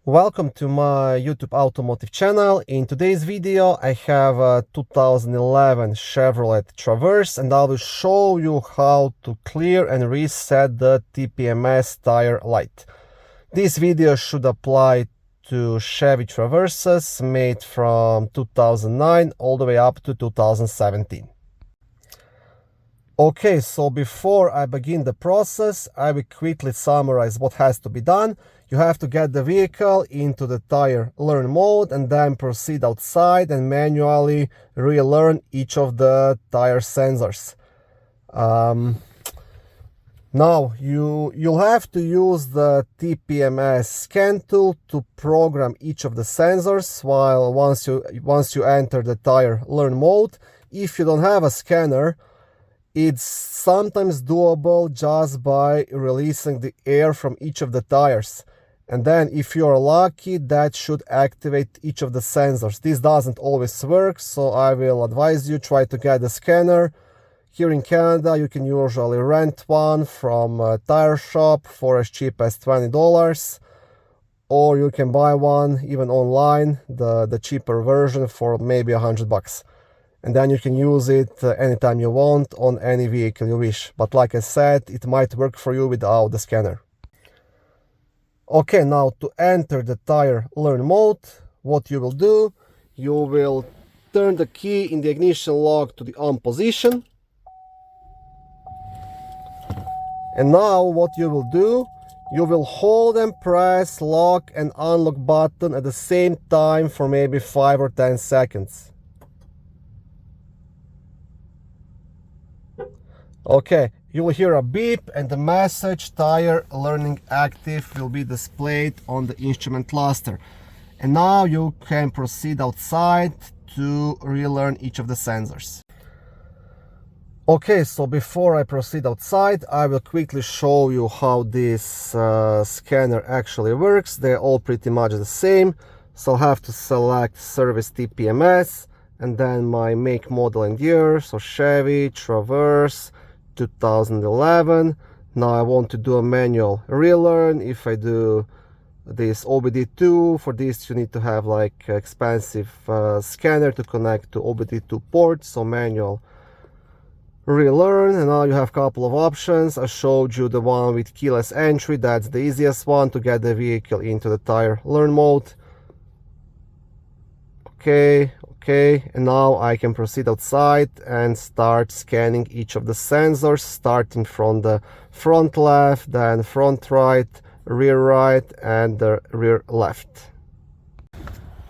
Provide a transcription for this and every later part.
Welcome to my YouTube automotive channel. In today's video I have a 2011 Chevrolet Traverse and I will show you how to clear and reset the TPMS tire light. This video should apply to Chevy Traverses made from 2009 all the way up to 2017. Okay, so before I begin the process, I will quickly summarize what has to be done. You have to get the vehicle into the tire learn mode and then proceed outside and manually relearn each of the tire sensors. Now you'll have to use the TPMS scan tool to program each of the sensors once you enter the tire learn mode. If you don't have a scanner, it's sometimes doable just by releasing the air from each of the tires. And then if you're lucky, that should activate each of the sensors. This doesn't always work, so I will advise you try to get a scanner. Here in Canada, you can usually rent one from a tire shop for as cheap as $20. Or you can buy one even online, the cheaper version, for maybe $100. And then you can use it anytime you want on any vehicle you wish. But like I said, it might work for you without the scanner. Okay, now to enter the tire learn mode, what you will do, you will turn the key in the ignition lock to the on position. And now what you will do, you will hold and press lock and unlock button at the same time for maybe 5 or 10 seconds. Okay, you will hear a beep and the message tire learning active will be displayed on the instrument cluster. And now you can proceed outside to relearn each of the sensors. Okay, so before I proceed outside, I will quickly show you how this scanner actually works. They're all pretty much the same. So I'll have to select service TPMS and then my make, model and year. So Chevy Traverse 2011. Now I want to do a manual relearn. If I do this OBD2, for this you need to have like expensive scanner to connect to OBD2 port, so manual relearn. And now you have a couple of options. I showed you the one with keyless entry, that's the easiest one to get the vehicle into the tire learn mode. Okay, and now I can proceed outside and start scanning each of the sensors, starting from the front left, then front right, and the rear left.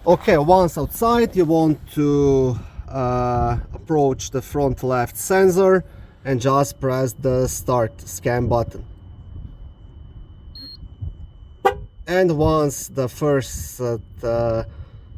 Okay, once outside, you want to approach the front left sensor and just press the start scan button. And once the first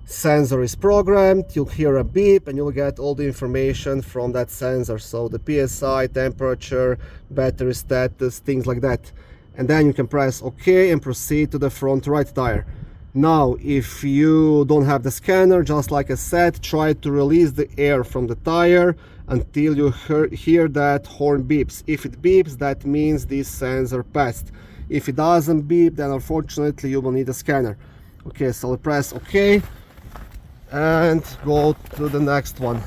sensor is programmed, you'll hear a beep and you'll get all the information from that sensor, so the PSI, temperature, battery status, things like that. And then you can press OK and proceed to the front right tire. Now if you don't have the scanner, just like I said, try to release the air from the tire until you hear that horn beeps. If it beeps, that means this sensor passed. If it doesn't beep, then unfortunately you will need a scanner. Okay, so I'll press OK and go to the next one.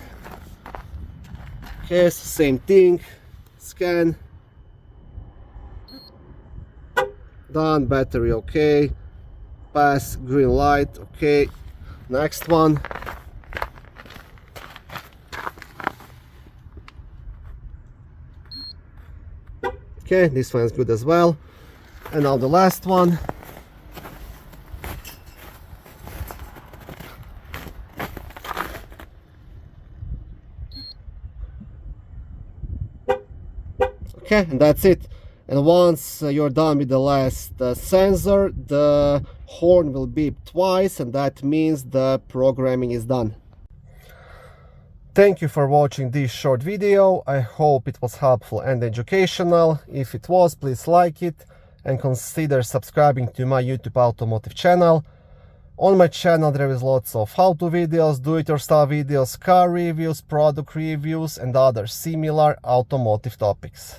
Okay, so same thing, scan, done, battery okay, pass, green light, okay, next one. Okay, this one is good as well. And now the last one. Okay, and that's it. And once you're done with the last sensor, the horn will beep twice, and that means the programming is done. Thank you for watching this short video. I hope it was helpful and educational. If it was, please like it and consider subscribing to my YouTube automotive channel. On my channel there is lots of how-to videos, do-it-yourself videos, car reviews, product reviews and other similar automotive topics.